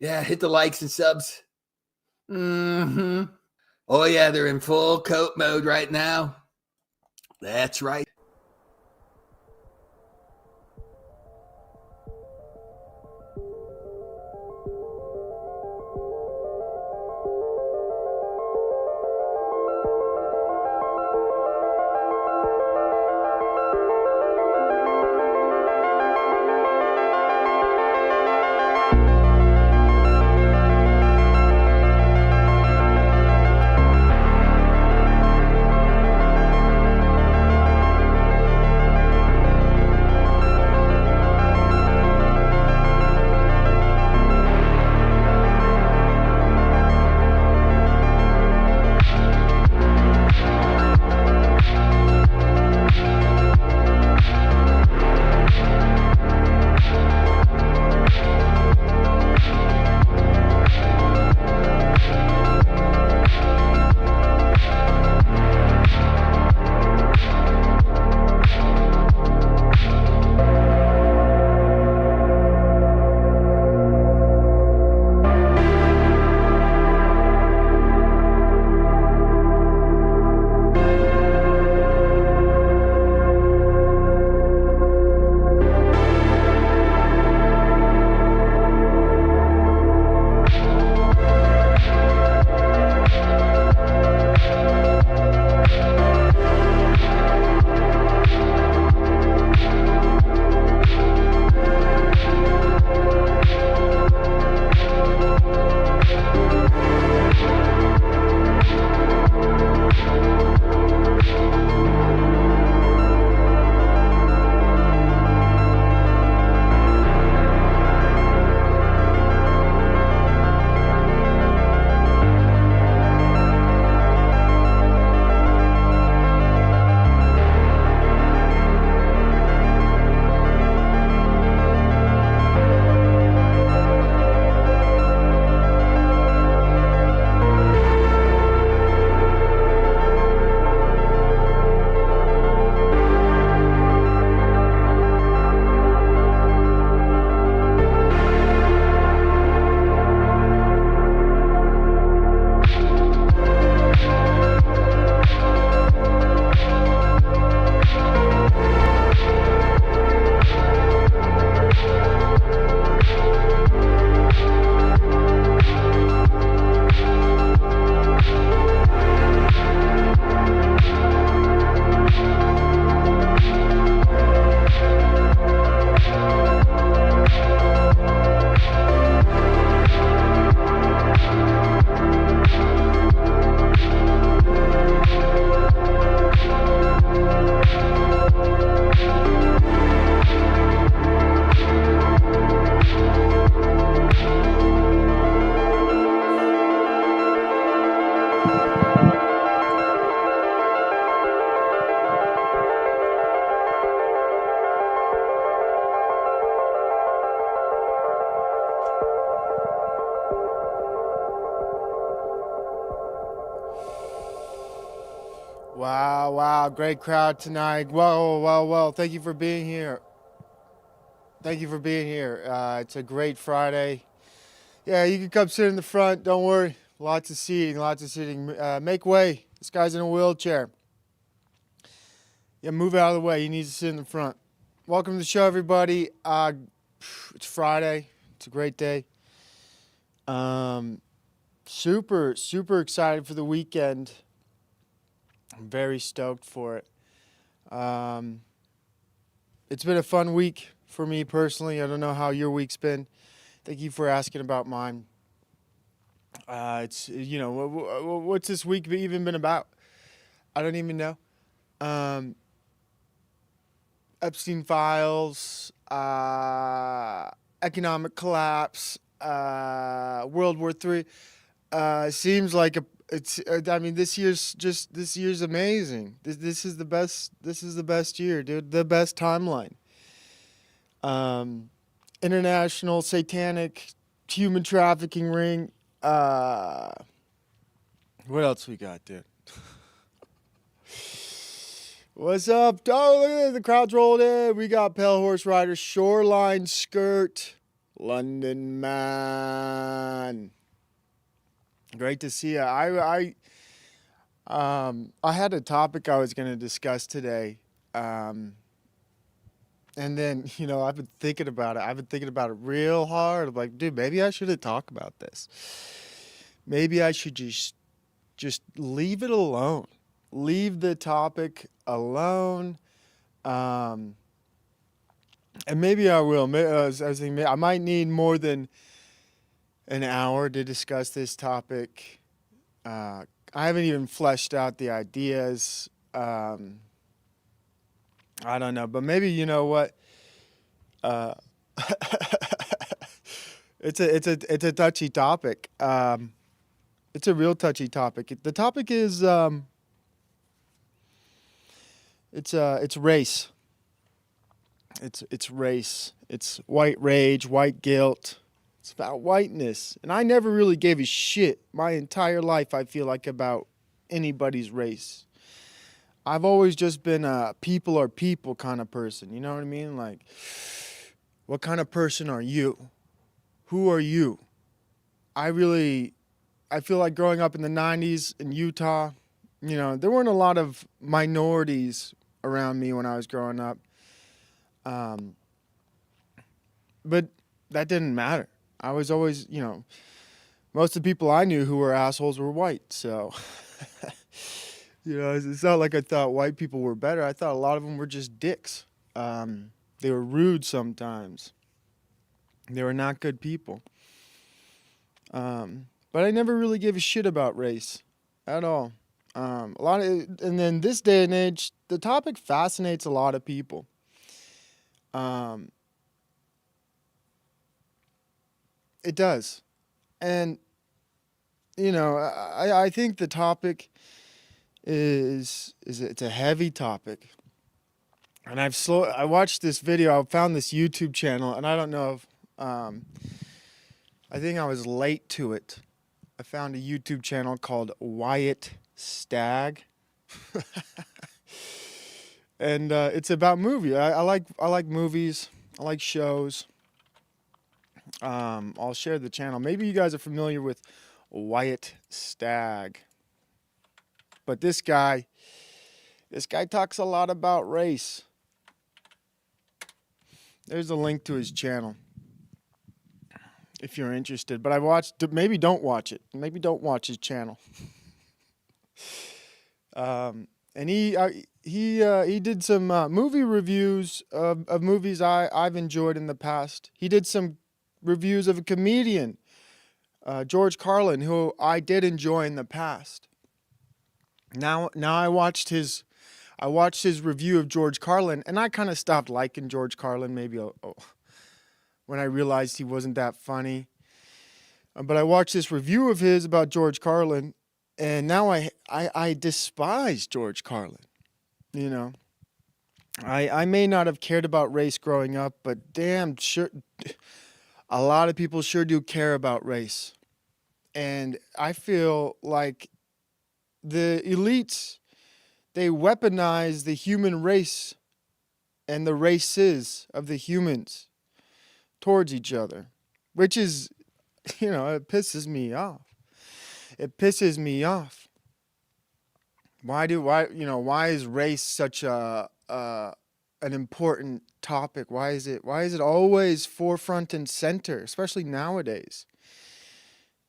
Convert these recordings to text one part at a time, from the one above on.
Yeah, hit the likes and subs. Oh, yeah, they're in full coat mode right now. That's right. Wow, great crowd tonight. Whoa. Thank you for being here. It's a great Friday. Yeah, you can come sit in the front. Don't worry. Lots of seating. Make way. This guy's in a wheelchair. Yeah, move out of the way. He needs to sit in the front. Welcome to the show, everybody. It's Friday. It's a great day. Super excited for the weekend. I'm very stoked for it. It's been a fun week for me personally. I don't know how your week's been. Thank you for asking about mine. What's this week even been about? I don't even know. Epstein files, economic collapse, World War III. Seems like this year's amazing. This is the best. This is the best year, dude. The best timeline. International satanic human trafficking ring. What else we got, dude? What's up? Oh, look at that. The crowd's rolled in. We got Pale Horse Rider, Shoreline Skirt, London man. Great to see you. I had a topic I was going to discuss today. And then, I've been thinking about it. I've been thinking about it real hard. I'm like, dude, maybe I shouldn't talk about this. Maybe I should just leave it alone. Leave the topic alone. And maybe I will. I might need more than an hour to discuss this topic. I haven't even fleshed out the ideas. I don't know, but maybe you know what? It's a touchy topic. It's a real touchy topic. The topic is it's race. It's race. It's white rage, white guilt. It's about whiteness. And I never really gave a shit my entire life, I feel like, about anybody's race. I've always just been a people are people kind of person. You know what I mean? Like, what kind of person are you? Who are you? I feel like growing up in the 90s in Utah, there weren't a lot of minorities around me when I was growing up. But that didn't matter. I was always, most of the people I knew who were assholes were white. So, it's not like I thought white people were better. I thought a lot of them were just dicks. They were rude sometimes. They were not good people. But I never really gave a shit about race at all. And then this day and age, the topic fascinates a lot of people. It does. And, I think the topic it's a heavy topic. And I watched this video, I found this YouTube channel, and I don't know if, I think I was late to it. I found a YouTube channel called Wyatt Stagg. And it's about movies. I like movies. I like shows. I'll share the channel. Maybe you guys are familiar with Wyatt Stagg. But this guy talks a lot about race. There's a link to his channel if you're interested. But maybe don't watch it. Maybe don't watch his channel. And he did some movie reviews of movies I've enjoyed in the past. He did some reviews of a comedian, George Carlin, who I did enjoy in the past. Now I watched his review of George Carlin, and I kind of stopped liking George Carlin maybe when I realized he wasn't that funny. But I watched this review of his about George Carlin, and now I despise George Carlin. I may not have cared about race growing up, but damn sure, a lot of people sure do care about race. And I feel like the elites, they weaponize the human race and the races of the humans towards each other, which is, it pisses me off. It pisses me off. Why is race such an important topic? Why is it always forefront and center, especially nowadays?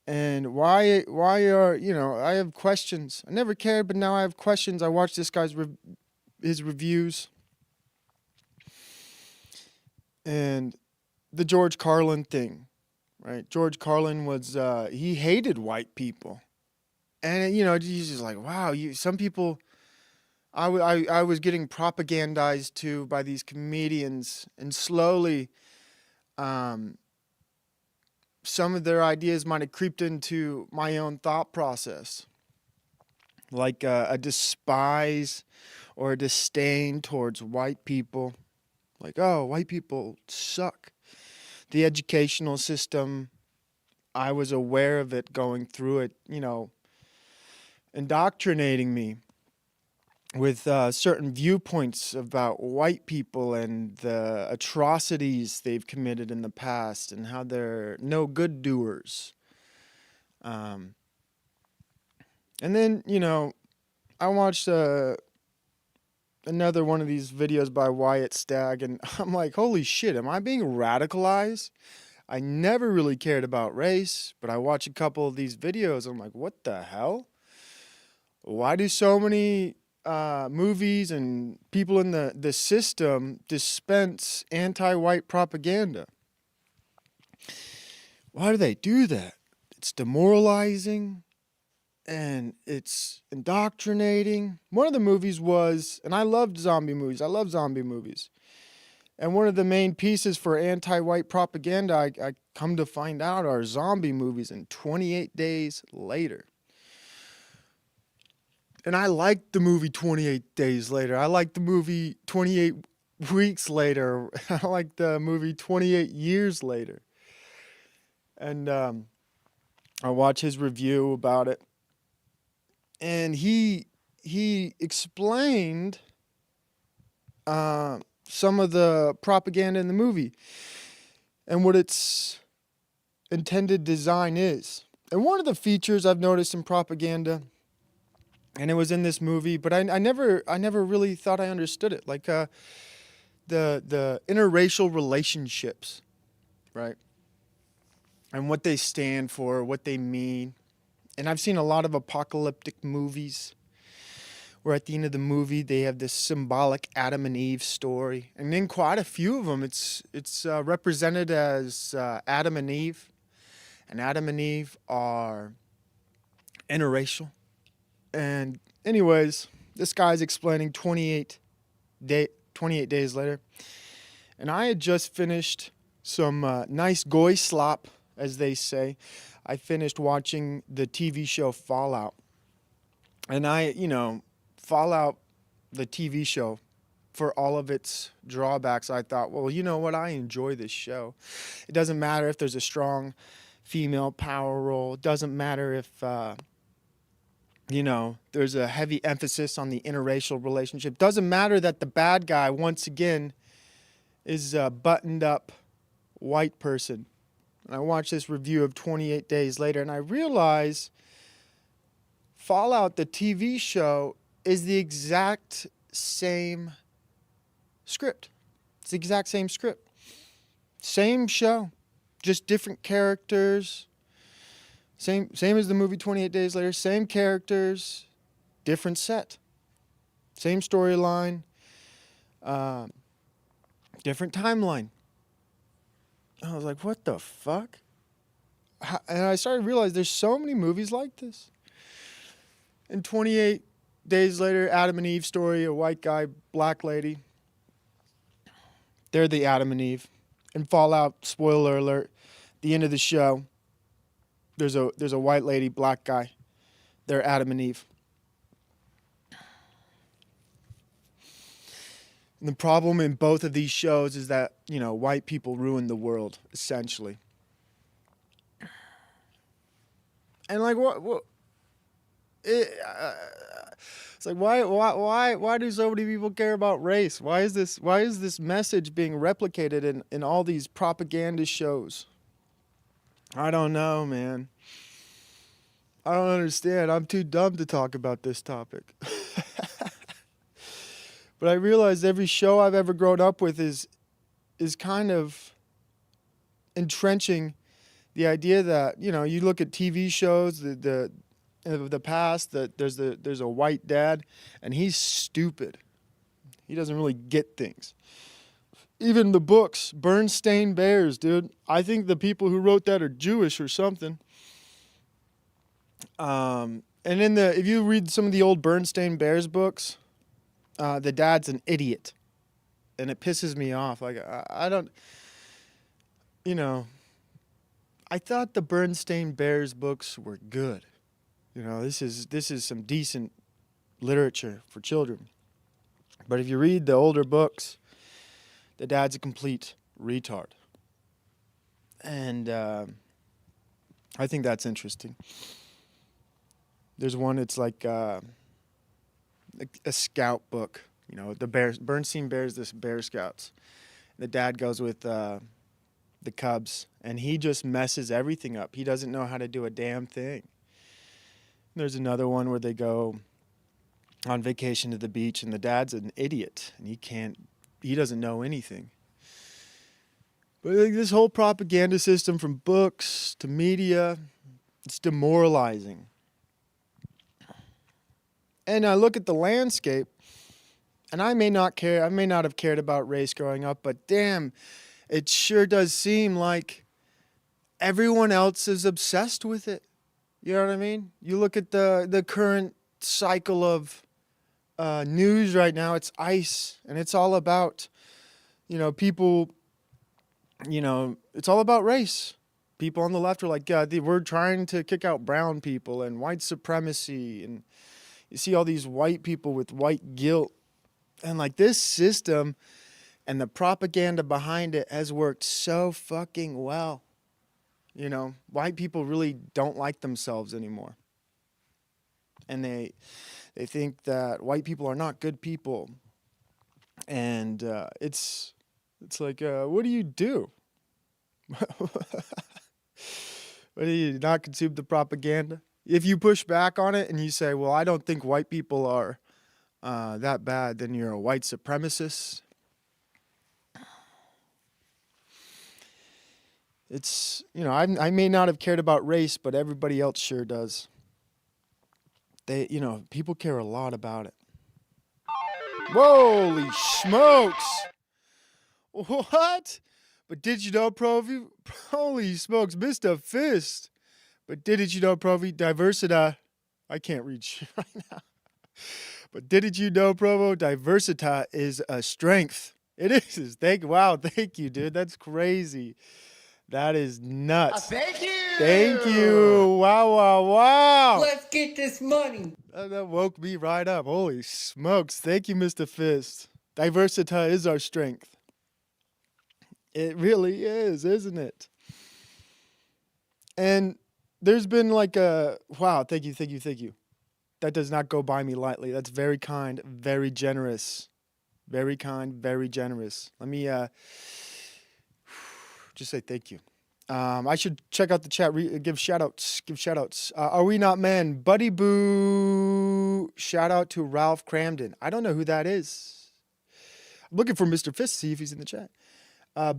And why are, I have questions. I never cared, but now I have questions. I watched this guy's his reviews. And the George Carlin thing, right? George Carlin was, he hated white people. And, he's just like, wow, some people, I was getting propagandized to by these comedians, and slowly, some of their ideas might have creeped into my own thought process, like a despise or a disdain towards white people. Like, oh, white people suck. The educational system, I was aware of it going through it, indoctrinating me. with certain viewpoints about white people and the atrocities they've committed in the past and how they're no good doers. And then, I watched another one of these videos by Wyatt Stagg, and I'm like, holy shit, am I being radicalized? I never really cared about race, but I watch a couple of these videos. I'm like, what the hell? Why do so many movies and people in the system dispense anti-white propaganda? Why do they do that? It's demoralizing and it's indoctrinating. One of the movies was, and I loved zombie movies. I love zombie movies. And one of the main pieces for anti-white propaganda, I come to find out, are zombie movies and 28 Days Later. And I liked the movie 28 Days Later. I liked the movie 28 Weeks Later. I liked the movie 28 Years Later. And I watched his review about it. And he explained some of the propaganda in the movie and what its intended design is. And one of the features I've noticed in propaganda, and it was in this movie, but I never really thought I understood it, like the interracial relationships, right? And what they stand for, what they mean. And I've seen a lot of apocalyptic movies where at the end of the movie they have this symbolic Adam and Eve story. And in quite a few of them, it's represented as Adam and Eve. And Adam and Eve are interracial. And anyways, this guy's explaining 28 Days Later. And I had just finished some nice goy slop, as they say. I finished watching the TV show Fallout. And Fallout, the TV show, for all of its drawbacks, I thought, well, you know what? I enjoy this show. It doesn't matter if there's a strong female power role. It doesn't matter if, there's a heavy emphasis on the interracial relationship. It doesn't matter that the bad guy, once again, is a buttoned up white person. And I watched this review of 28 Days Later, and I realized Fallout, the TV show, is the exact same script. It's the exact same script. Same show, just different characters. Same as the movie 28 Days Later. Same characters, different set. Same storyline, different timeline. I was like, what the fuck? And I started to realize there's so many movies like this. And 28 Days Later, Adam and Eve story, a white guy, black lady. They're the Adam and Eve. In Fallout, spoiler alert, the end of the show, there's a white lady, black guy. They're Adam and Eve. And the problem in both of these shows is that, white people ruin the world, essentially. And like, what it's like, why do so many people care about race? Why is this message being replicated in all these propaganda shows? I don't know, man. I don't understand. I'm too dumb to talk about this topic. But I realized every show I've ever grown up with is kind of entrenching the idea that, you look at TV shows, the past, that there's a white dad and he's stupid. He doesn't really get things. Even the books, Bernstein Bears, dude. I think the people who wrote that are Jewish or something. And if you read some of the old Bernstein Bears books, the dad's an idiot, and it pisses me off. Like I don't, I thought the Bernstein Bears books were good. This is some decent literature for children. But if you read the older books, the dad's a complete retard. And I think that's interesting. There's one, it's like a scout book. You know, the Bears, Bernstein Bears, this Bear Scouts. The dad goes with the Cubs, and he just messes everything up. He doesn't know how to do a damn thing. There's another one where they go on vacation to the beach, and the dad's an idiot, and he doesn't know anything. But like, this whole propaganda system, from books to media, it's demoralizing. And I look at the landscape, and I may not have cared about race growing up, but damn, it sure does seem like everyone else is obsessed with it. You know what I mean? You look at the current cycle of news right now, it's ICE, and it's all about, people, it's all about race. People on the left are like, we're trying to kick out brown people and white supremacy, and you see all these white people with white guilt. And like this system and the propaganda behind it has worked so fucking well. White people really don't like themselves anymore. And they think that white people are not good people. And it's like, what do you do? What do you not consume the propaganda? If you push back on it and you say, well, I don't think white people are that bad, then you're a white supremacist. It's, I may not have cared about race, but everybody else sure does. People care a lot about it. Holy smokes! What? But did you know, Provi? Holy smokes, Mr. Fist. But did you know, Provi? Diversita. I can't read shit right now. But did you know, Provo? Diversita is a strength. It is. Thank you, dude. That's crazy. That is nuts. Thank you. Thank you. Wow. Let's get this money. That woke me right up. Holy smokes. Thank you, Mr. Fist. Diversita is our strength. It really is, isn't it? And there's been like wow, thank you. That does not go by me lightly. That's very kind, very generous. Very kind, very generous. Let me just say thank you. I should check out the chat, give shout outs. Are we not men? Buddy Boo. Shout out to Ralph Cramden. I don't know who that is. I'm looking for Mr. Fist, see if he's in the chat.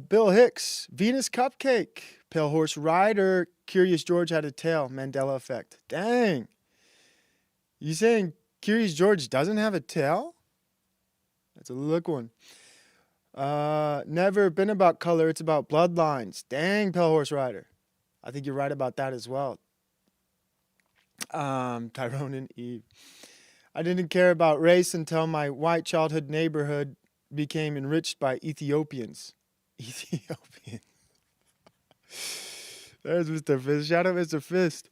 Bill Hicks. Venus Cupcake. Pale Horse Rider. Curious George had a tail. Mandela effect. Dang. You saying Curious George doesn't have a tail? That's a look one. Never been about color. It's about bloodlines. Dang, Pale Horse Rider. I think you're right about that as well. Tyrone and Eve. I didn't care about race until my white childhood neighborhood became enriched by Ethiopians. Ethiopian. There's Mr. Fist. Shout out Mr. Fist.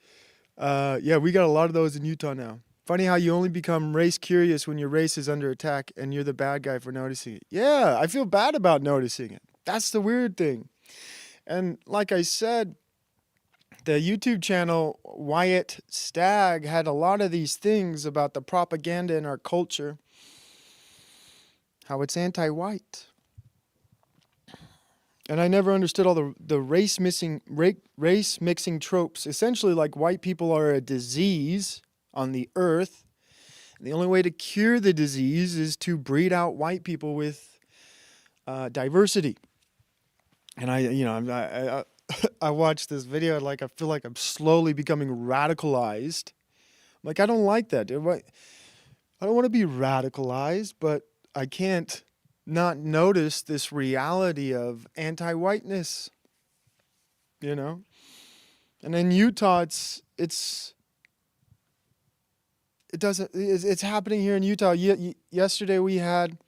Yeah, we got a lot of those in Utah now. Funny how you only become race curious when your race is under attack and you're the bad guy for noticing it. Yeah, I feel bad about noticing it. That's the weird thing. And like I said, the YouTube channel Wyatt Stagg had a lot of these things about the propaganda in our culture, how it's anti-white. And I never understood all the race mixing tropes. Essentially, like white people are a disease on the earth. And the only way to cure the disease is to breed out white people with diversity. And I watched this video, and I feel like I'm slowly becoming radicalized. I don't like that, dude. I don't want to be radicalized, but I can't not notice this reality of anti-whiteness. And in Utah, it's happening here in Utah. Yesterday we had,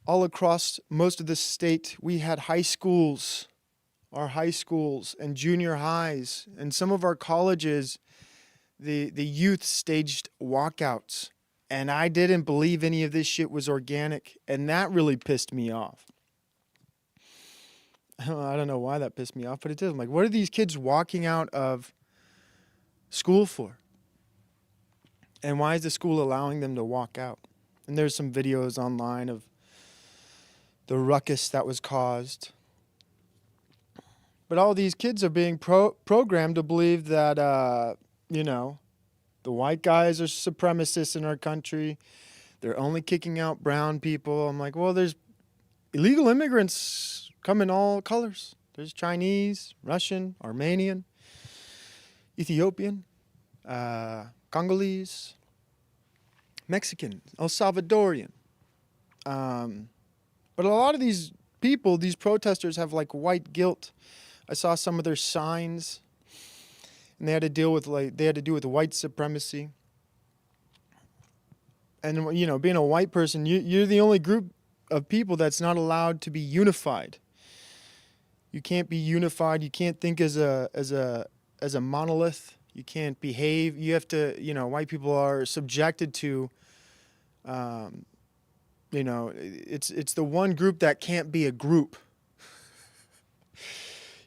all across most of the state, we had our high schools and junior highs, and some of our colleges, the youth staged walkouts. And I didn't believe any of this shit was organic, and that really pissed me off. I don't know why that pissed me off, but it did. I'm like, what are these kids walking out of school for? And why is the school allowing them to walk out? And there's some videos online of the ruckus that was caused. But all these kids are being programmed to believe that, the white guys are supremacists in our country. They're only kicking out brown people. I'm like, well, there's illegal immigrants come in all colors. There's Chinese, Russian, Armenian, Ethiopian, Congolese, Mexican, El Salvadorian. But a lot of these people, these protesters, have like white guilt. I saw some of their signs, and they had to do with white supremacy. And being a white person, you're the only group of people that's not allowed to be unified. You can't be unified. You can't think as a monolith. You can't behave. You have to. White people are subjected to. It's the one group that can't be a group.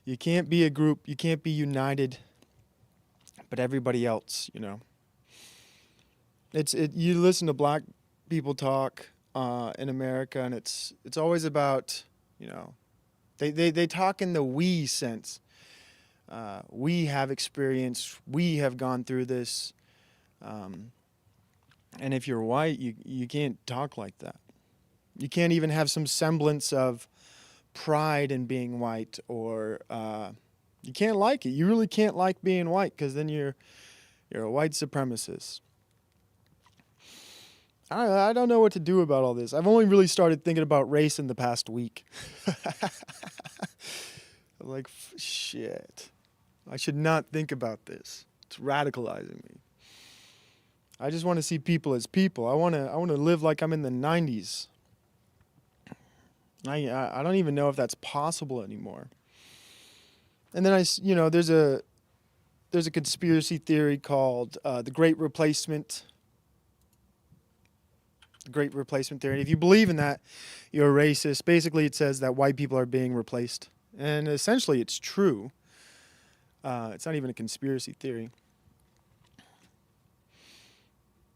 You can't be a group. You can't be united. But everybody else, You listen to black people talk in America, and it's always about, they talk in the we sense. We have experience. We have gone through this. And if you're white, you can't talk like that. You can't even have some semblance of pride in being white, or you can't like it. You really can't like being white, because then you're a white supremacist. I don't know what to do about all this. I've only really started thinking about race in the past week. I'm like, shit. I should not think about this. It's radicalizing me. I just want to see people as people. I want to live like I'm in the 90s. I don't even know if that's possible anymore. And then there's a conspiracy theory called the Great Replacement. The Great Replacement theory. And if you believe in that, you're a racist. Basically, it says that white people are being replaced, and essentially, it's true. It's not even a conspiracy theory.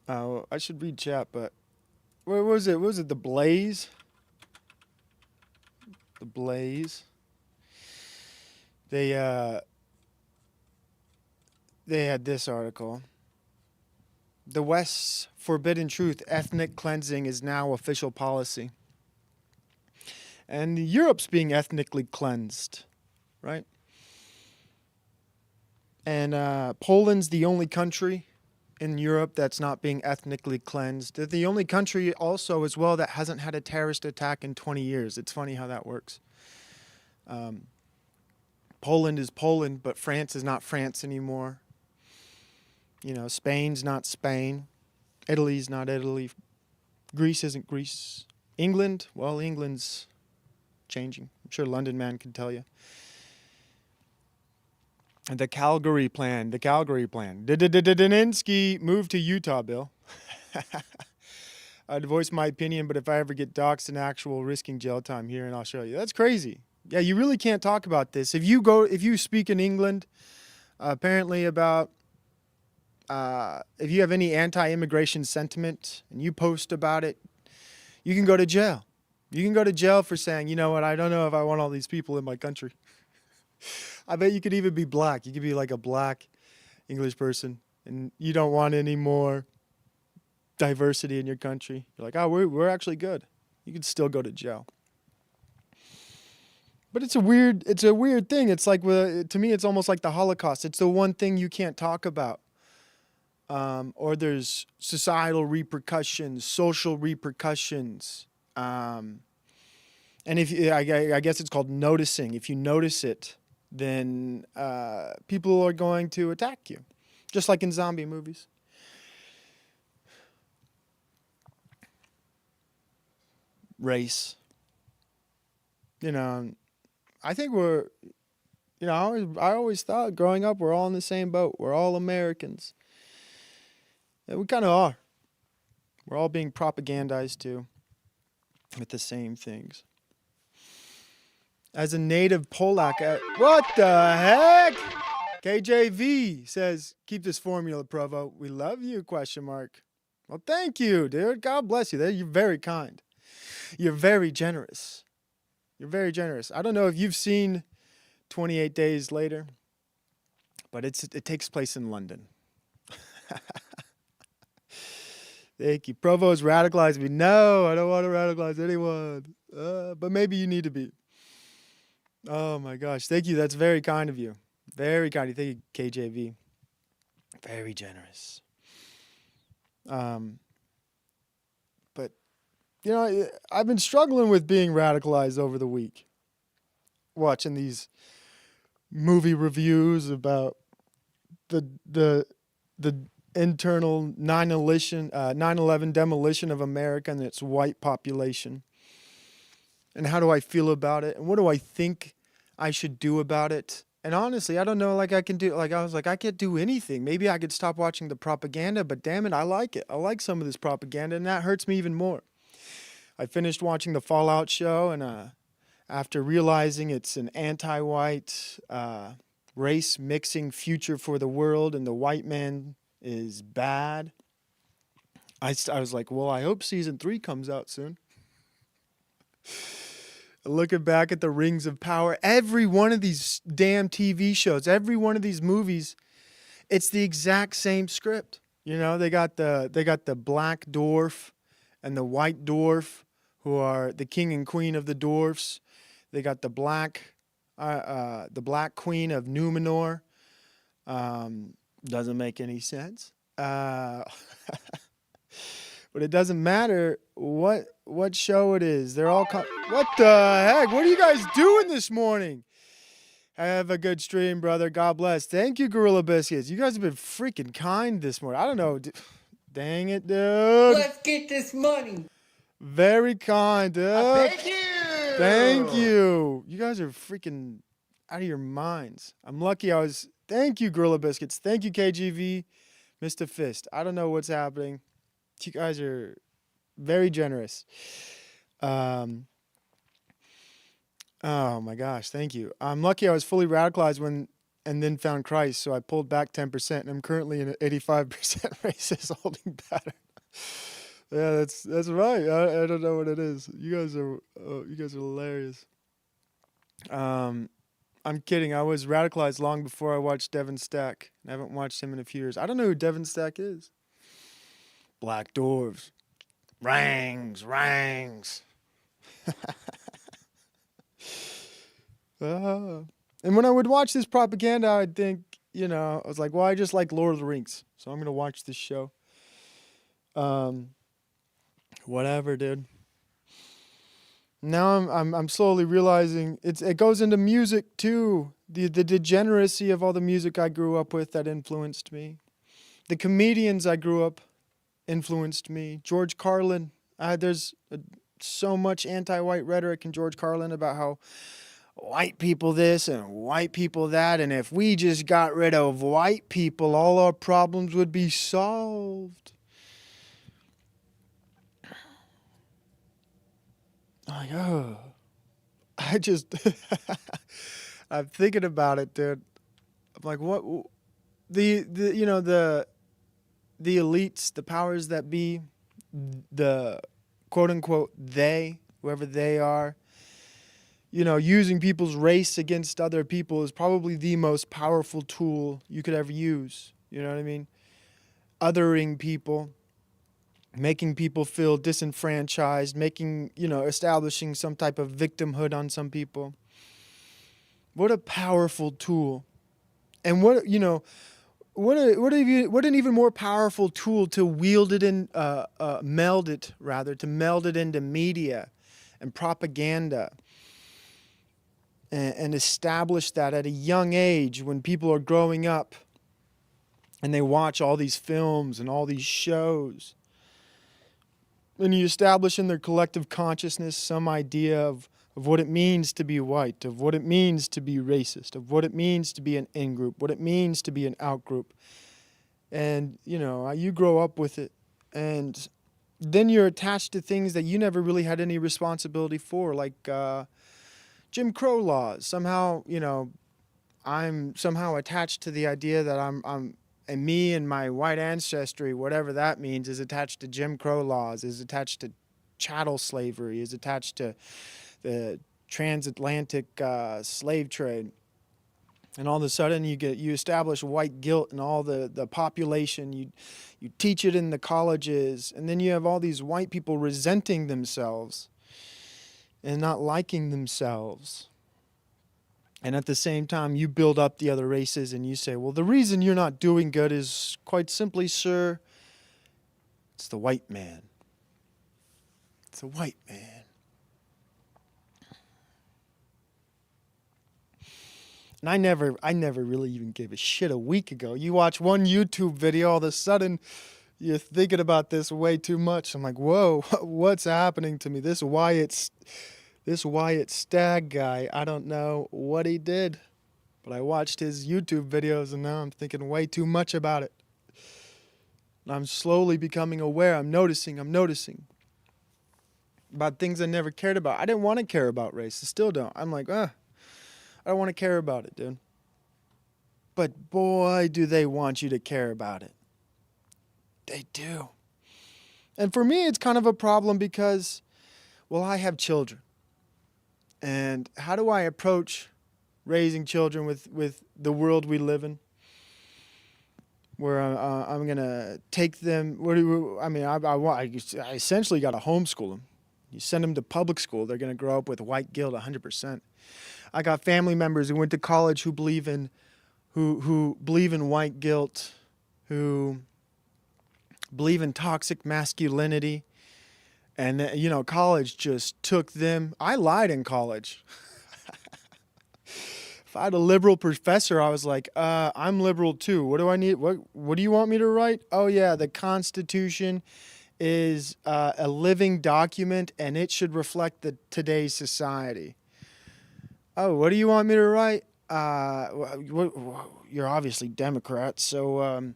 I should read chat, but what was it? Was it the Blaze? The Blaze. They had this article. The West's forbidden truth: ethnic cleansing is now official policy. And Europe's being ethnically cleansed, right? And Poland's the only country in Europe that's not being ethnically cleansed. They're the only country also as well that hasn't had a terrorist attack in 20 years. It's funny how that works. Poland is Poland, but France is not France anymore. Spain's not Spain. Italy's not Italy. Greece isn't Greece. England, well, England's changing. I'm sure London Man can tell you. The Calgary plan. Daninsky moved to Utah, Bill. I'd voice my opinion, but if I ever get doxxed and actual risking jail time here in Australia. That's crazy. Yeah, you really can't talk about this. If you speak in England, apparently about, if you have any anti-immigration sentiment and you post about it, you can go to jail. You can go to jail for saying, you know what, I don't know if I want all these people in my country. I bet you could even be black. You could be like a black English person, and you don't want any more diversity in your country. You're like, oh, we're actually good. You could still go to jail. But it's a weird thing. It's like, to me, it's almost like the Holocaust. It's the one thing you can't talk about. Or there's societal repercussions, social repercussions. And I guess it's called noticing. If you notice it, then people are going to attack you, just like in zombie movies. Race. I think I always thought growing up we're all in the same boat. We're all Americans. And we kind of are. We're all being propagandized to with the same things. As a native Polak, what the heck? KJV says, keep this formula, Provo. We love you, question mark. Well, thank you, dude. God bless you. You're very kind. You're very generous. You're very generous. I don't know if you've seen 28 Days Later, but it takes place in London. Thank you. Provo's radicalized me. No, I don't want to radicalize anyone. But maybe you need to be. Oh my gosh. Thank you. That's very kind of you. Very kind of you. Thank you, KJV. Very generous. But, you know, I've been struggling with being radicalized over the week. Watching these movie reviews about the internal 9/11 demolition of America and its white population. And how do I feel about it? And what do I think I should do about it? And honestly, I don't know, I was like, I can't do anything. Maybe I could stop watching the propaganda, but damn it, I like it. I like some of this propaganda, and that hurts me even more. I finished watching the Fallout show, and after realizing it's an anti-white, race-mixing future for the world, and the white man is bad, I was like, well, I hope season 3 comes out soon. Looking back at the Rings of Power, every one of these damn TV shows, every one of these movies, it's the exact same script. You know, they got the black dwarf and the white dwarf, who are the king and queen of the dwarfs. They got the black queen of Numenor. Doesn't make any sense. But it doesn't matter what show it is. They're all what the heck? What are you guys doing this morning? Have a good stream, brother. God bless. Thank you, Gorilla Biscuits. You guys have been freaking kind this morning. I don't know. Dang it, dude. Let's get this money. Very kind, dude. Thank you. Thank you. You guys are freaking out of your minds. I'm lucky I was. Thank you, Gorilla Biscuits. Thank you, KGV. Mr. Fist. I don't know what's happening. You guys are very generous. Oh my gosh, thank you. I'm lucky I was fully radicalized and then found Christ, so I pulled back 10%, and I'm currently in an 85% racist holding pattern. Yeah, that's right. I don't know what it is. You guys are hilarious. I'm kidding. I was radicalized long before I watched Devin Stack. I haven't watched him in a few years. I don't know who Devin Stack is. Black dwarves. Rangs. And when I would watch this propaganda, I'd think, I was like, well, I just like Lord of the Rings, so I'm going to watch this show. Whatever, dude. Now I'm slowly realizing it goes into music too. The degeneracy of all the music I grew up with that influenced me. The comedians I grew up influenced me. George Carlin. There's so much anti-white rhetoric in George Carlin about how white people this and white people that, and if we just got rid of white people, all our problems would be solved. Like, oh, I'm thinking about it, dude. I'm like, what? The elites, the powers that be, the quote unquote they, whoever they are, using people's race against other people is probably the most powerful tool you could ever use. You know what I mean? Othering people, making people feel disenfranchised, establishing some type of victimhood on some people. What a powerful tool. And what an even more powerful tool to meld it into media and propaganda and establish that at a young age when people are growing up and they watch all these films and all these shows. And you establish in their collective consciousness some idea of what it means to be white, of what it means to be racist, of what it means to be an in-group, what it means to be an out-group. And, you grow up with it. And then you're attached to things that you never really had any responsibility for, like Jim Crow laws. Somehow, I'm somehow attached to the idea that and me and my white ancestry, whatever that means, is attached to Jim Crow laws, is attached to chattel slavery, is attached to the transatlantic slave trade. And all of a sudden you establish white guilt in all the population. You teach it in the colleges, and then you have all these white people resenting themselves and not liking themselves. And at the same time, you build up the other races and you say, well, the reason you're not doing good is quite simply, sir, it's the white man. It's the white man. And I never really even gave a shit a week ago. You watch one YouTube video, all of a sudden you're thinking about this way too much. I'm like, whoa, what's happening to me? This Wyatt Stagg guy, I don't know what he did, but I watched his YouTube videos and now I'm thinking way too much about it. And I'm slowly becoming aware. I'm noticing about things I never cared about. I didn't want to care about race. I still don't. I'm like, I don't want to care about it, dude. But boy, do they want you to care about it. They do. And for me, it's kind of a problem because, well, I have children. And how do I approach raising children with the world we live in? Where I'm going to take them, I essentially got to homeschool them. You send them to public school, they're going to grow up with white guilt 100%. I got family members who went to college who believe in white guilt, who believe in toxic masculinity. And, college just took them. I lied in college. If I had a liberal professor, I was like, I'm liberal too. What do I need? What do you want me to write? Oh, yeah, the Constitution is a living document, and it should reflect today's society. Oh, what do you want me to write? You're obviously Democrat, so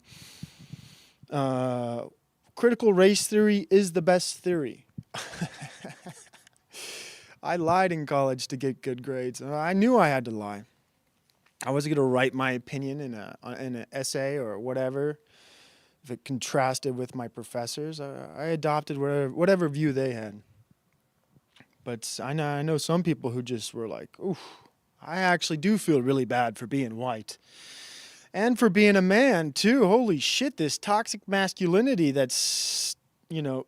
critical race theory is the best theory. I lied in college to get good grades. I knew I had to lie. I wasn't going to write my opinion in an essay or whatever. If it contrasted with my professors, I adopted whatever view they had. But I know some people who just were like, oof, I actually do feel really bad for being white. And for being a man, too. Holy shit, this toxic masculinity that's,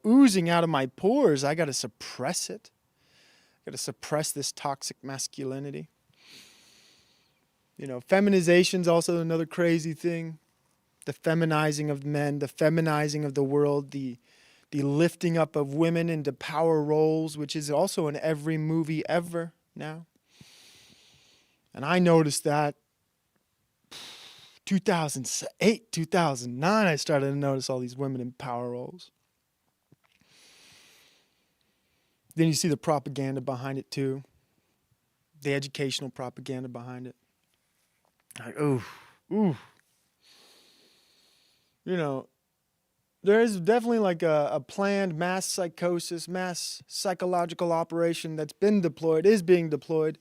oozing out of my pores, I got to suppress it. I got to suppress this toxic masculinity. Feminization's also another crazy thing. The feminizing of men, the feminizing of the world, the lifting up of women into power roles, which is also in every movie ever now. And I noticed that 2008, 2009, I started to notice all these women in power roles. Then you see the propaganda behind it too. The educational propaganda behind it. Like, ooh. There is definitely like a planned mass psychosis, mass psychological operation that's been deployed, is being deployed.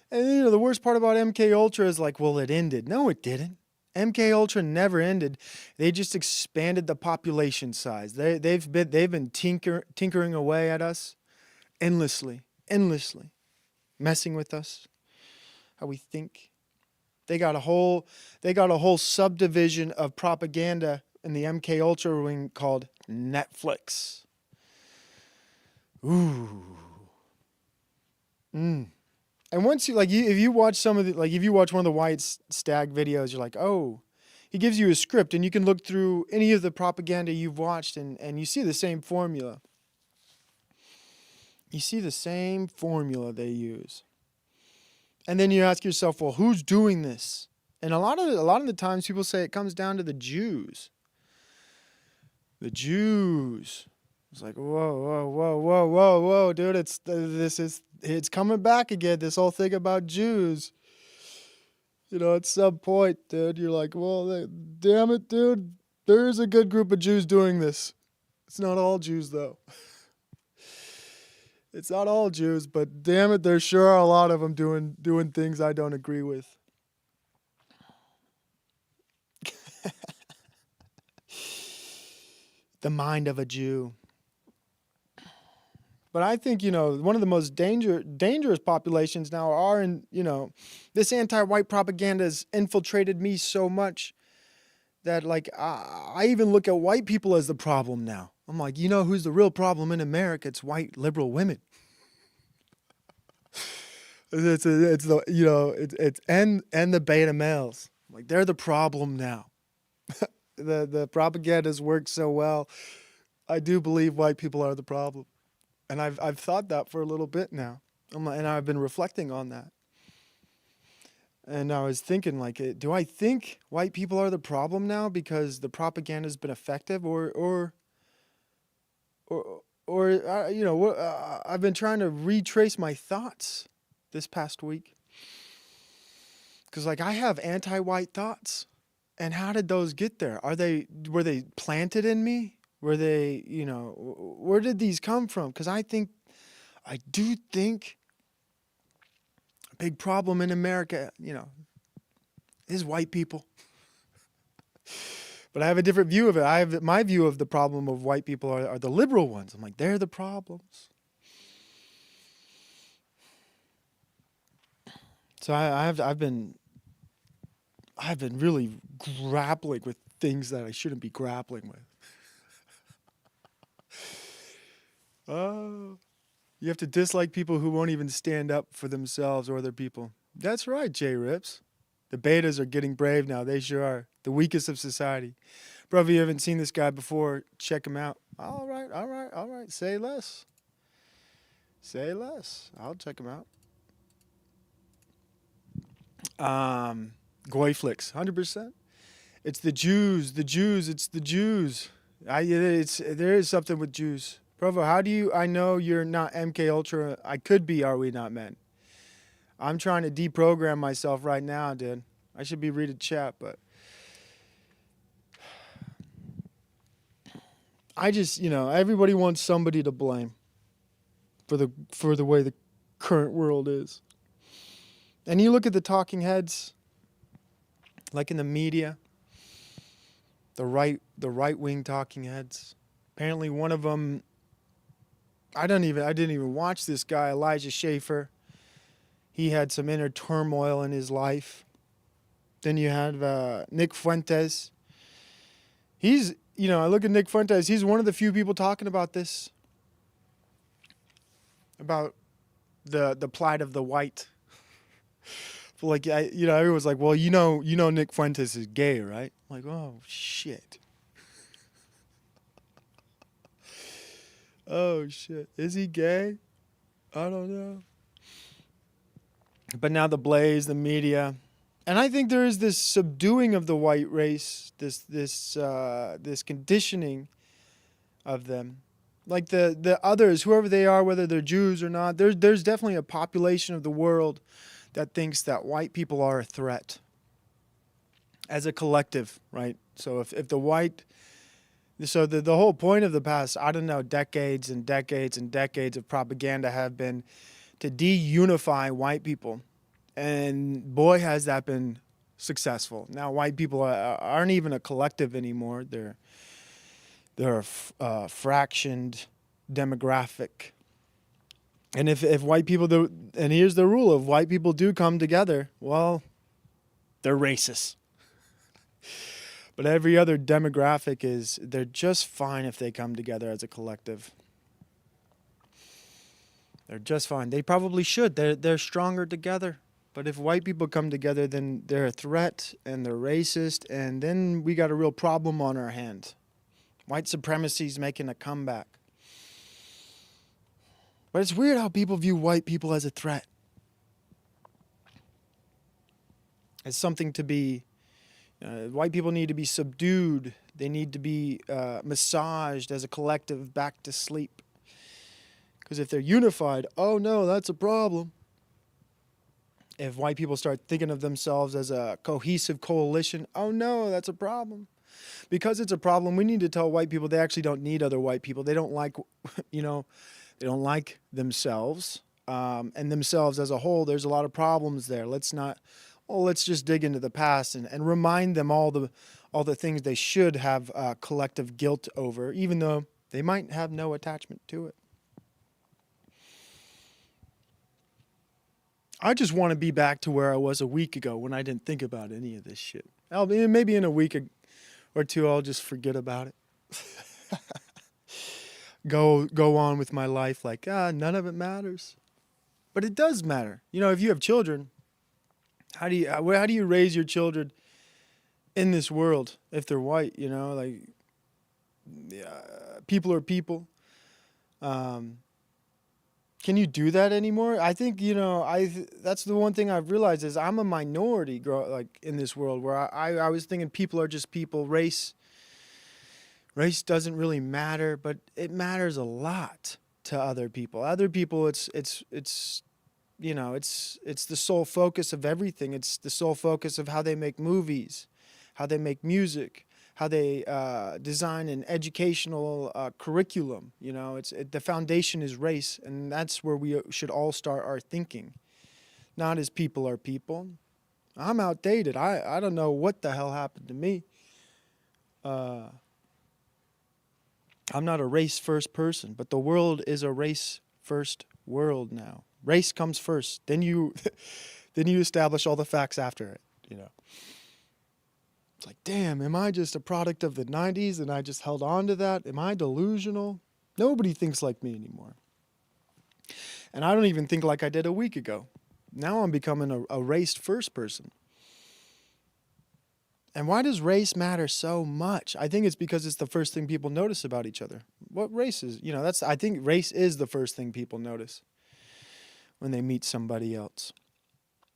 And the worst part about MK Ultra is like, well, it ended. No, it didn't. MK Ultra never ended. They just expanded the population size. They've been tinkering away at us endlessly, messing with us, how we think. They got a whole subdivision of propaganda in the MK Ultra wing called Netflix. Ooh. And once if you watch if you watch one of the Wyatt Stagg videos, you're like, oh, he gives you a script and you can look through any of the propaganda you've watched and you see the same formula. You see the same formula they use. And then you ask yourself, well, who's doing this? And a lot of the times people say it comes down to the Jews. The Jews. It's like, whoa, dude, it's coming back again, this whole thing about Jews. At some point, dude, you're like, well, damn it, dude, there's a good group of Jews doing this. It's not all Jews, though. It's not all Jews, but damn it, there sure are a lot of them doing things I don't agree with. the mind of a Jew. But I think, one of the most dangerous populations now are in, this anti-white propaganda has infiltrated me so much that, like, I even look at white people as the problem now. I'm like, who's the real problem in America? It's white liberal women. It's the beta males. Like, they're the problem now. The propaganda's worked so well. I do believe white people are the problem. And I've thought that for a little bit now. And I've been reflecting on that. And I was thinking, like, do I think white people are the problem now because the propaganda's been effective, or I've been trying to retrace my thoughts this past week. Because, like, I have anti-white thoughts. And how did those get there? Were they planted in me? Were they, where did these come from? Because I do think a big problem in America, is white people. But I have a different view of it. My view of the problem of white people are the liberal ones. I'm like, they're the problems. So I've been really grappling with things that I shouldn't be grappling with. Oh, you have to dislike people who won't even stand up for themselves or other people. That's right, J Rips. The betas are getting brave now. They sure are. The weakest of society. Bro, if you haven't seen this guy before, check him out. All right. Say less. I'll check him out. Goyflix, 100%. It's the Jews. It's the Jews. There is something with Jews. Provo, I know you're not MK Ultra. I could be Are We Not Men. I'm trying to deprogram myself right now, dude. I should be reading chat, but I just, everybody wants somebody to blame for the way the current world is. And you look at the talking heads, like in the media, the right-wing talking heads. Apparently one of them, I didn't even watch this guy, Elijah Schaffer. He had some inner turmoil in his life. Then you have Nick Fuentes. I look at Nick Fuentes, he's one of the few people talking about this. About the plight of the white. But like, everyone's like, well, Nick Fuentes is gay, right? I'm like, oh, shit. Oh, shit. Is he gay? I don't know. But now the Blaze, the media, and I think there is this subduing of the white race, this conditioning of them. Like the others, whoever they are, whether they're Jews or not, there's definitely a population of the world that thinks that white people are a threat as a collective, right? So if the white... So the whole point of the past, I don't know, decades and decades and decades of propaganda have been to de-unify white people. And boy, has that been successful. Now white people aren't even a collective anymore. They're a fractioned demographic. And if white people do, and here's the rule, if white people do come together, well, they're racist. But every other demographic they're just fine if they come together as a collective. They're just fine. They probably should. They're stronger together. But if white people come together, then they're a threat and they're racist, and then we got a real problem on our hands. White supremacy's making a comeback. But it's weird how people view white people as a threat. As something to be... white people need to be subdued. They need to be massaged as a collective back to sleep. Because if they're unified, oh no, that's a problem. If white people start thinking of themselves as a cohesive coalition, oh no, that's a problem. Because it's a problem, we need to tell white people they actually don't need other white people. They don't like, they don't like themselves. And themselves as a whole, there's a lot of problems there. Let's not well, let's just dig into the past and remind them all the things they should have collective guilt over, even though they might have no attachment to it. I just want to be back to where I was a week ago when I didn't think about any of this shit. Maybe in a week or two, I'll just forget about it. Go on with my life like, none of it matters. But it does matter. You know, if you have children, how do you raise your children in this world if they're white, you know? Like, people are people. Can you do that anymore? I think, you know, that's the one thing I've realized is I'm a minority in this world where I was thinking people are just people. Race doesn't really matter, but it matters a lot to other people. Other people, it's you know, it's the sole focus of everything. It's the sole focus of how they make movies, how they make music, how they design an educational curriculum. You know, the foundation is race, and that's where we should all start our thinking, not as people are people. I'm outdated. I don't know what the hell happened to me. I'm not a race-first person, but the world is a race-first world now. Race comes first, then you establish all the facts after it, you know. It's like, damn, am I just a product of the 90s and I just held on to that? Am I delusional? Nobody thinks like me anymore. And I don't even think like I did a week ago. Now I'm becoming a race-first person. And why does race matter so much? I think it's because it's the first thing people notice about each other. What race is, you know, I think race is the first thing people notice when they meet somebody else.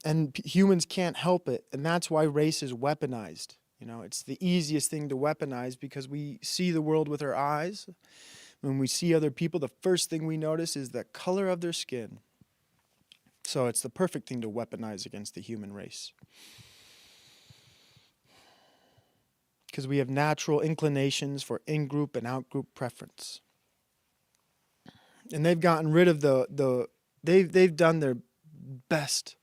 And humans can't help it. And that's why race is weaponized. You know, it's the easiest thing to weaponize because we see the world with our eyes. When we see other people, the first thing we notice is the color of their skin. So it's the perfect thing to weaponize against the human race. Because we have natural inclinations for in-group and out-group preference. And they've gotten rid of they've done their best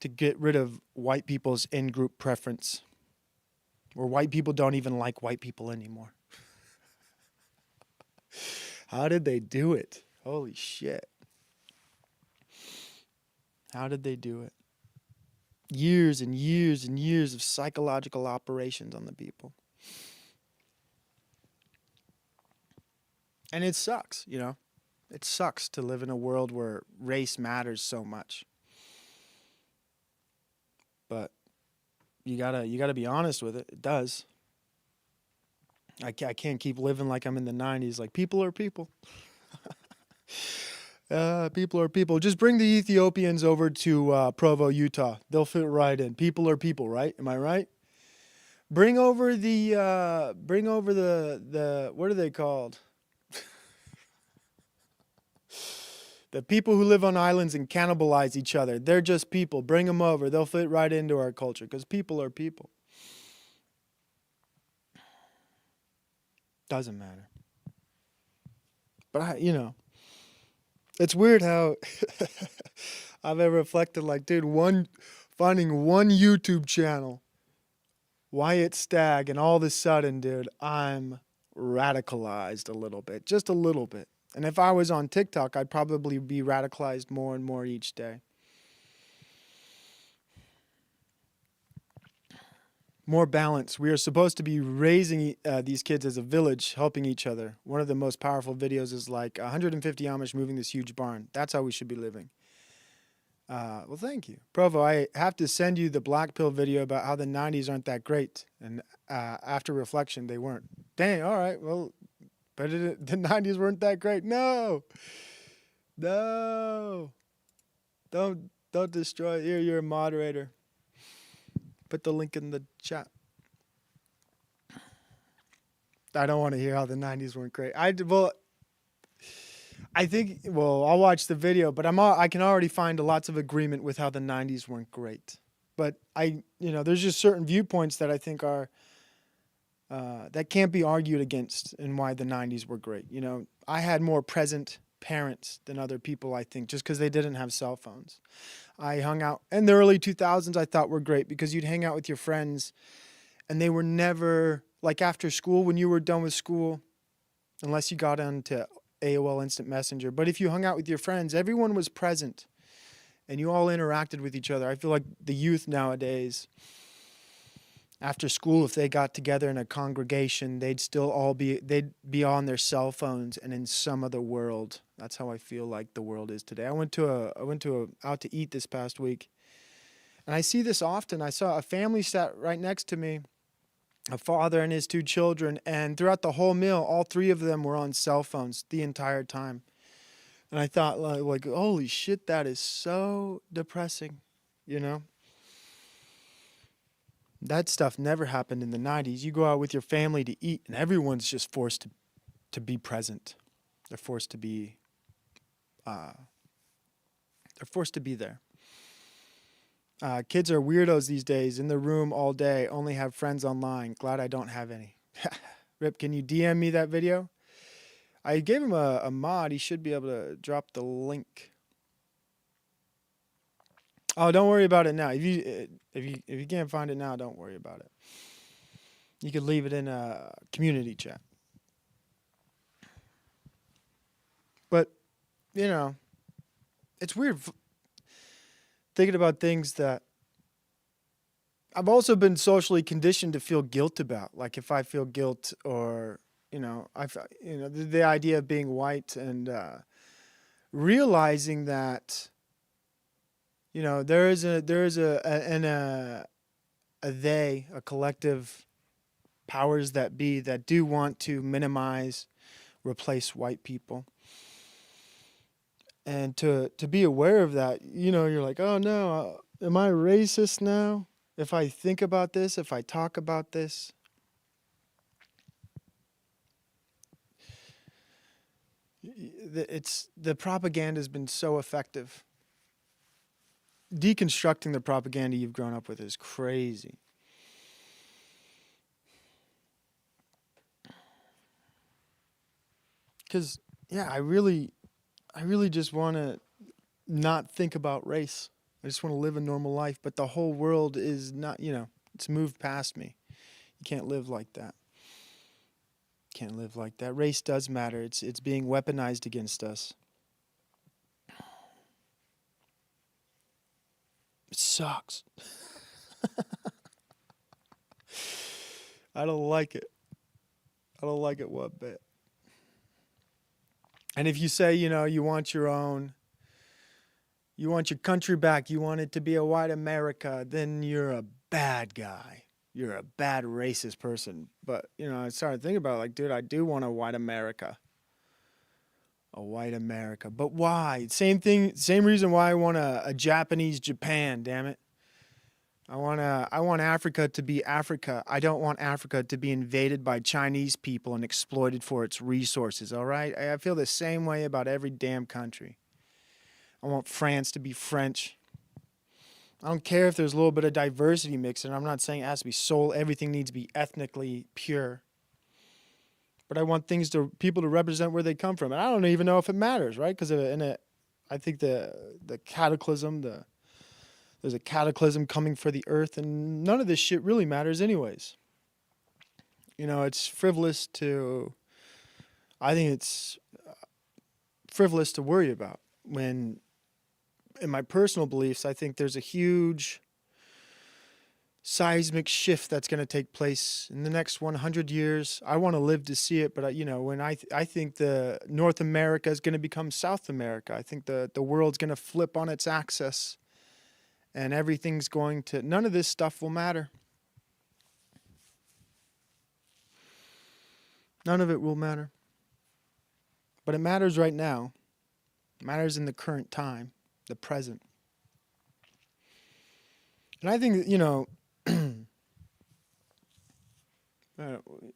to get rid of white people's in-group preference. Where white people don't even like white people anymore. How did they do it? Holy shit. How did they do it? Years and years and years of psychological operations on the people. And it sucks, you know. It sucks to live in a world where race matters so much. But you gotta be honest with it. It does. I can't keep living like I'm in the 90s. Like, people are people. People are people. Just bring the Ethiopians over to Provo, Utah. They'll fit right in. People are people, right? Am I right? Bring over the what are they called? The people who live on islands and cannibalize each other. They're just people. Bring them over. They'll fit right into our culture because people are people. Doesn't matter. But you know, it's weird how I've ever reflected like, dude, finding one YouTube channel, Wyatt Stagg, and all of a sudden, dude, I'm radicalized a little bit, just a little bit. And if I was on TikTok, I'd probably be radicalized more and more each day. More balance. We are supposed to be raising these kids as a village, helping each other. One of the most powerful videos is like 150 Amish moving this huge barn. That's how we should be living. Well, thank you. Provo, I have to send you the Black Pill video about how the 90s aren't that great. And after reflection, they weren't. Dang, all right. Well, but the 90s weren't that great. No. Don't destroy it. Here, you're a moderator. Put the link in the chat. I don't want to hear how the 90s weren't great. I'll watch the video, but I can already find lots of agreement with how the 90s weren't great. But there's just certain viewpoints that I think are that can't be argued against and why the 90s were great. You know, I had more present parents than other people, I think, just because they didn't have cell phones. I hung out in the early 2000s. I thought were great because you'd hang out with your friends and they were never like after school when you were done with school, unless you got onto AOL Instant Messenger. But if you hung out with your friends, everyone was present and you all interacted with each other. I feel like the youth nowadays, after school, if they got together in a congregation, they'd be on their cell phones and in some other world. That's how I feel like the world is today. I went out to eat this past week, and I see this often. I saw a family sat right next to me, a father and his two children, and throughout the whole meal, all three of them were on cell phones the entire time. And I thought, like, holy shit, that is so depressing, you know? That stuff never happened in the 90s. You go out with your family to eat, and everyone's just forced to be present. They're forced to be there. Kids are weirdos these days, in the room all day, only have friends online. Glad I don't have any. Rip, can you DM me that video? I gave him a mod. He should be able to drop the link. Oh, don't worry about it now. If you can't find it now, don't worry about it. You could leave it in a community chat. But, you know, it's weird thinking about things that I've also been socially conditioned to feel guilt about. Like if I feel guilt or, the idea of being white and realizing that, there is a collective powers that be that do want to minimize, replace white people. And to be aware of that, you're like, oh no, am I racist now? If I think about this, if I talk about this. The propaganda has been so effective. Deconstructing the propaganda you've grown up with is crazy. Because, I really just want to not think about race. I just want to live a normal life. But the whole world is not, it's moved past me. You can't live like that. Can't live like that. Race does matter. It's being weaponized against us. It sucks. I don't like it. I don't like it one bit. And if you say, you want your country back, you want it to be a white America, then you're a bad guy. You're a bad racist person. But, I started thinking about it, like, dude, I do want a white America. A white America. But why? Same reason why I want a Japanese Japan, damn it. I want Africa to be Africa. I don't want Africa to be invaded by Chinese people and exploited for its resources, all right? I feel the same way about every damn country. I want France to be French. I don't care if there's a little bit of diversity mixed in. I'm not saying it has to be everything needs to be ethnically pure. But I want people to represent where they come from. And I don't even know if it matters, right? Because I think the cataclysm, there's a cataclysm coming for the earth, and none of this shit really matters anyways. It's frivolous I think it's frivolous to worry about when, in my personal beliefs, I think there's a huge seismic shift that's going to take place in the next 100 years. I want to live to see it, but when I think the North America is going to become South America. I think the world's going to flip on its axis, and none of this stuff will matter. None of it will matter. But it matters right now. It matters in the current time, the present. And I think,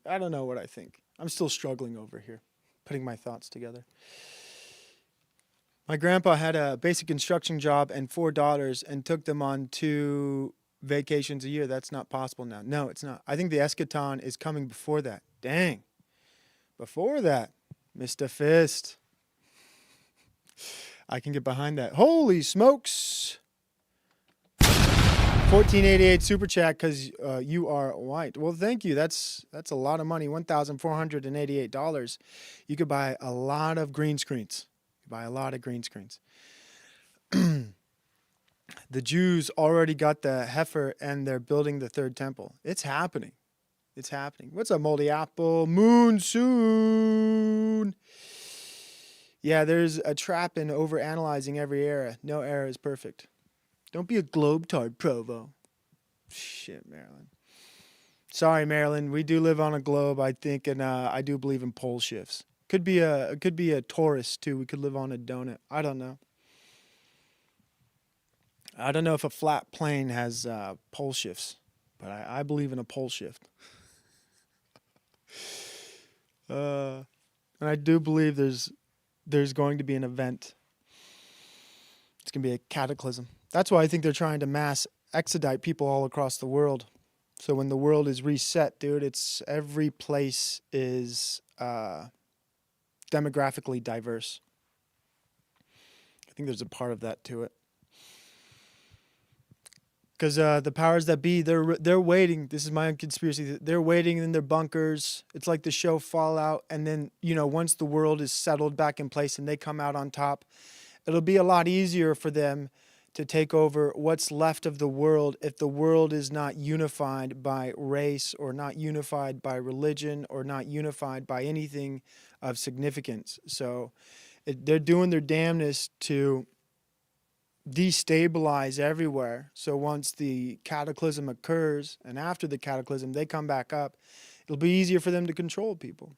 I don't know what I think. I'm still struggling over here, putting my thoughts together. My grandpa had a basic construction job and 4 daughters and took them on 2 vacations a year. That's not possible now. No, it's not. I think the eschaton is coming before that. Dang. Before that, Mr. Fist. I can get behind that. Holy smokes. 1488 super chat because you are white. Well, thank you. That's a lot of money. $1,488. You could buy a lot of green screens. Buy a lot of green screens. The Jews already got the heifer and they're building the third temple. It's happening. It's happening. What's up, Moldy Apple? Moonsoon. Yeah, there's a trap in overanalyzing every era. No era is perfect. Don't be a globetard, Provo. Shit, Maryland. Sorry, Maryland. We do live on a globe, I think, and I do believe in pole shifts. Could be a Taurus too. We could live on a donut. I don't know. I don't know if a flat plane has pole shifts, but I believe in a pole shift. And I do believe there's going to be an event. It's going to be a cataclysm. That's why I think they're trying to mass extradite people all across the world. So when the world is reset, dude, it's every place is demographically diverse. I think there's a part of that to it. Because the powers that be, they're waiting. This is my own conspiracy. They're waiting in their bunkers. It's like the show Fallout. And then, once the world is settled back in place and they come out on top, it'll be a lot easier for them to take over what's left of the world if the world is not unified by race or not unified by religion or not unified by anything of significance. So they're doing their damnedest to destabilize everywhere. So once the cataclysm occurs and after the cataclysm they come back up, it'll be easier for them to control people.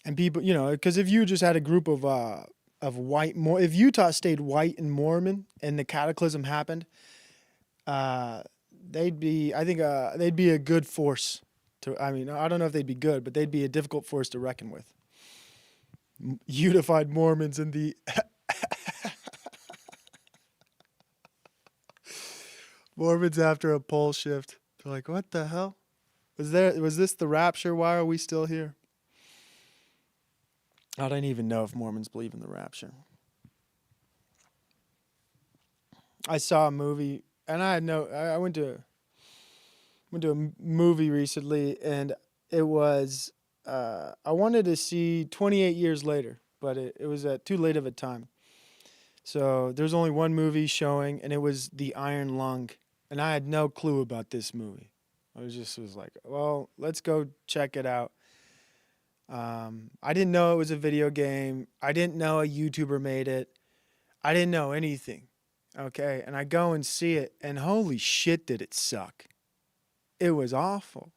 And people, because if you just had a group of white, if Utah stayed white and Mormon and the cataclysm happened, they'd be a good force to, I don't know if they'd be good, but they'd be a difficult force to reckon with. Unified Mormons in the Mormons after a pole shift. They're like, what the hell? Was this the rapture? Why are we still here? I don't even know if Mormons believe in the rapture. I saw a movie, and I went to a movie recently, and it was, I wanted to see 28 Years Later, but it was too late of a time. So there's only one movie showing, and it was The Iron Lung, and I had no clue about this movie. I was like, well, let's go check it out. I didn't know it was a video game. I didn't know a YouTuber made it. I didn't know anything. Okay. And I go and see it, and holy shit, did it suck. It was awful.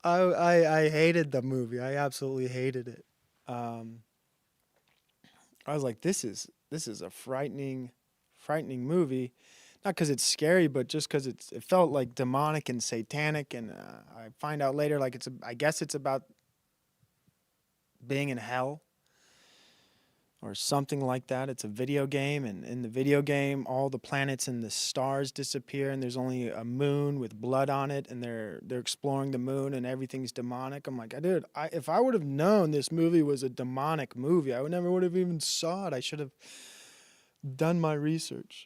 I hated the movie. I absolutely hated it. I was like, this is a frightening movie. Not because it's scary, but just because it felt like demonic and satanic. And I find out later, like I guess it's about being in hell or something like that. It's a video game, and in the video game, all the planets and the stars disappear, and there's only a moon with blood on it, and they're exploring the moon, and everything's demonic. I'm like, dude, if I would have known this movie was a demonic movie, I never would have even saw it. I should have done my research.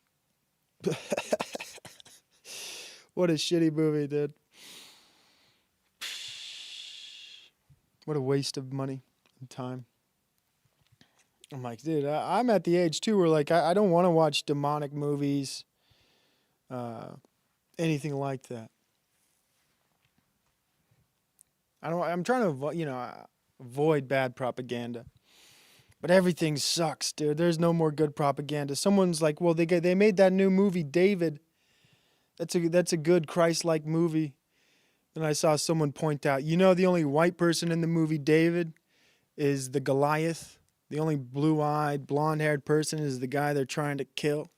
What a shitty movie, dude. What a waste of money and time. I'm like, dude, I'm at the age too where like I don't want to watch demonic movies, anything like that. I'm trying to avoid bad propaganda. But everything sucks, dude. There's no more good propaganda. Someone's like, well, they made that new movie, David. That's a good Christ-like movie. And I saw someone point out, the only white person in the movie David is the Goliath. The only blue-eyed, blonde-haired person is the guy they're trying to kill.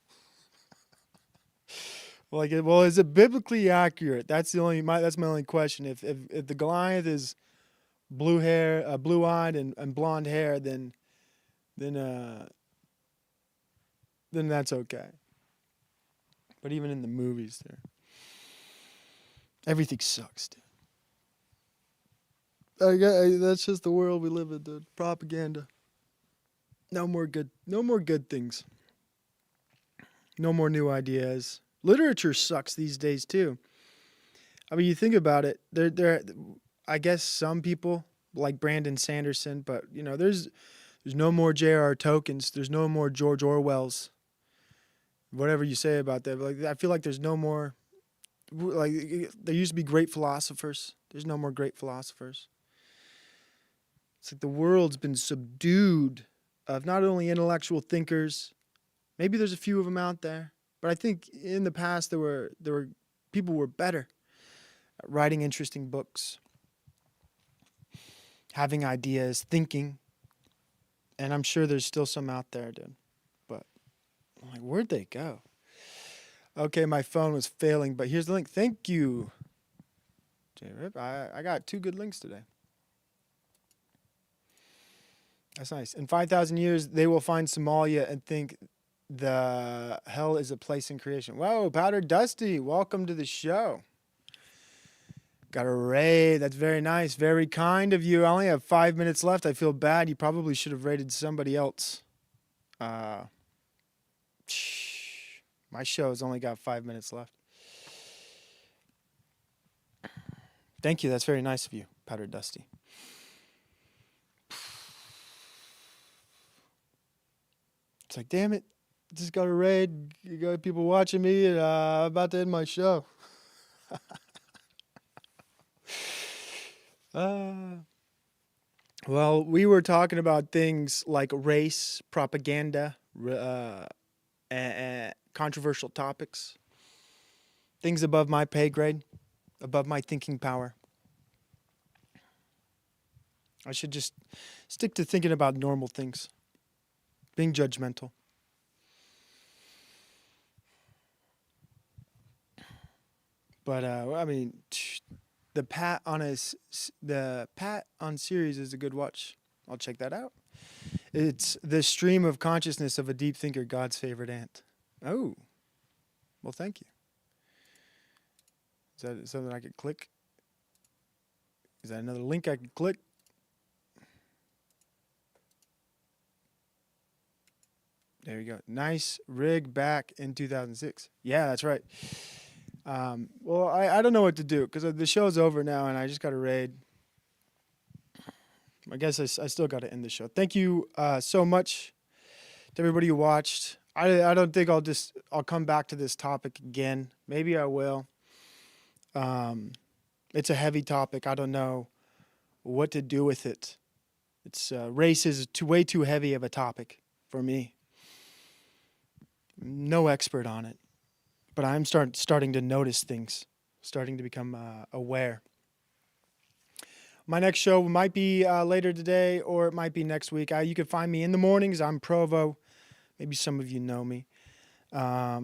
Like, well, is it biblically accurate? That's my only question. If the Goliath is blue-eyed and blonde hair, then that's okay. But even in the movies, everything sucks, dude. That's just the world we live in, dude. Propaganda. No more good things. No more new ideas. Literature sucks these days too. I mean, you think about it. I guess some people like Brandon Sanderson, but there's no more J.R.R. Tolkien's. There's no more George Orwell's. Whatever you say about that, but I feel like there's no more. Like there used to be great philosophers. There's no more great philosophers. It's like the world's been subdued of not only intellectual thinkers. Maybe there's a few of them out there, but I think in the past there were people were better at writing interesting books, having ideas, thinking, and I'm sure there's still some out there, dude. But I'm like, where'd they go? Okay, my phone was failing, but here's the link. Thank you, J-Rip. I got 2 good links today. That's nice. In 5,000 years, they will find Somalia and think the hell is a place in creation. Whoa, Powder Dusty, welcome to the show. Got a raid. That's very nice. Very kind of you. I only have 5 minutes left. I feel bad. You probably should have raided somebody else. My show's only got 5 minutes left. Thank you. That's very nice of you, Powder Dusty. It's like, damn it. Just got a raid. You got people watching me, and I'm about to end my show. Well, we were talking about things like race, propaganda, controversial topics, things above my pay grade, above my thinking power. I should just stick to thinking about normal things, being judgmental. But I mean, the Pat on series is a good watch. I'll check that out. It's the stream of consciousness of a deep thinker, God's favorite ant. Oh, well, thank you. Is that something I could click? Is that another link I could click? There you go. Nice rig back in 2006. Yeah, that's right. Well, I don't know what to do because the show's over now and I just got a raid. I guess I still got to end the show. Thank you so much to everybody who watched. I don't think I'll come back to this topic again. Maybe I will. It's a heavy topic. I don't know what to do with it. It's race is way too heavy of a topic for me. No expert on it, but I'm starting to notice things, starting to become aware. My next show might be later today, or it might be next week. You can find me in the mornings. I'm Provo. Maybe some of you know me. I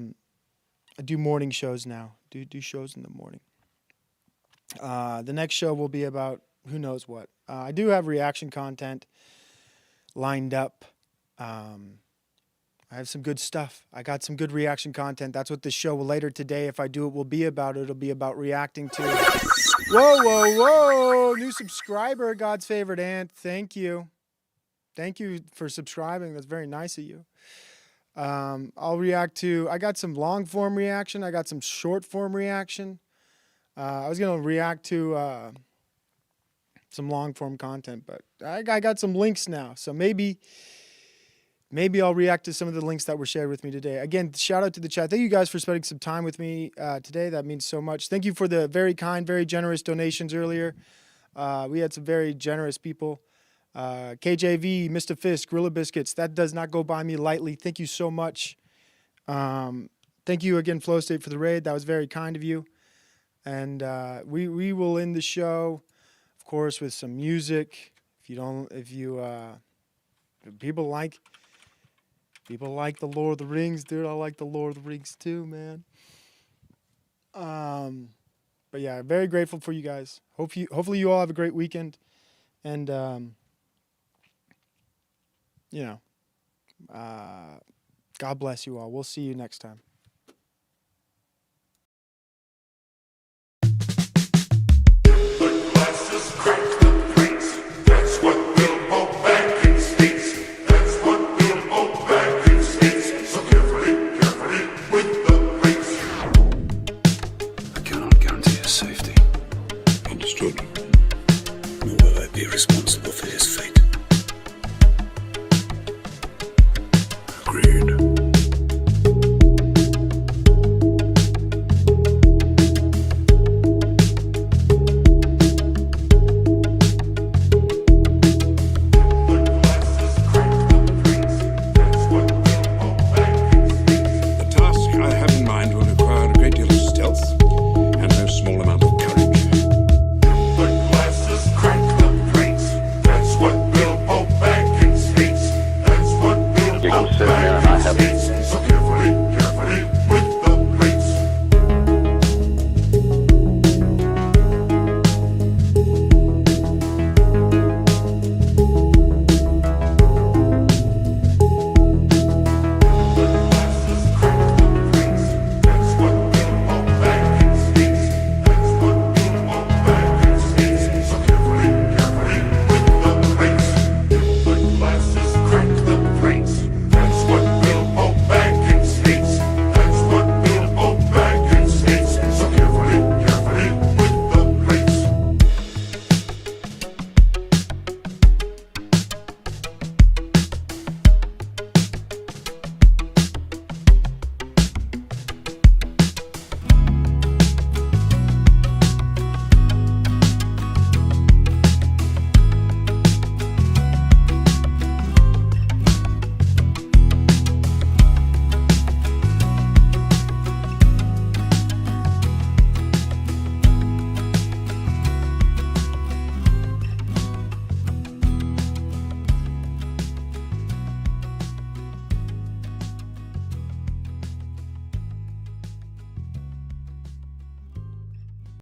do morning shows now. Do shows in the morning. The next show will be about who knows what. I do have reaction content lined up. I have some good stuff. I got some good reaction content. That's what this show will later today, if I do it, will be about. It'll be about reacting to. Whoa. New subscriber, God's favorite ant. Thank you. Thank you for subscribing. That's very nice of you. I'll react to, I got some long form reaction. I got some short form reaction. I was going to react to some long form content, but I got some links now. So maybe I'll react to some of the links that were shared with me today. Again, shout out to the chat. Thank you guys for spending some time with me today. That means so much. Thank you for the very kind, very generous donations earlier. We had some very generous people. KJV, Mr. Fisk, Gorilla Biscuits. That does not go by me lightly. Thank you so much. Thank you again, Flow State, for the raid. That was very kind of you. And we will end the show, of course, with some music. People like the Lord of the Rings, dude. I like the Lord of the Rings too, man. But yeah, very grateful for you guys. Hopefully you all have a great weekend. And God bless you all. We'll see you next time.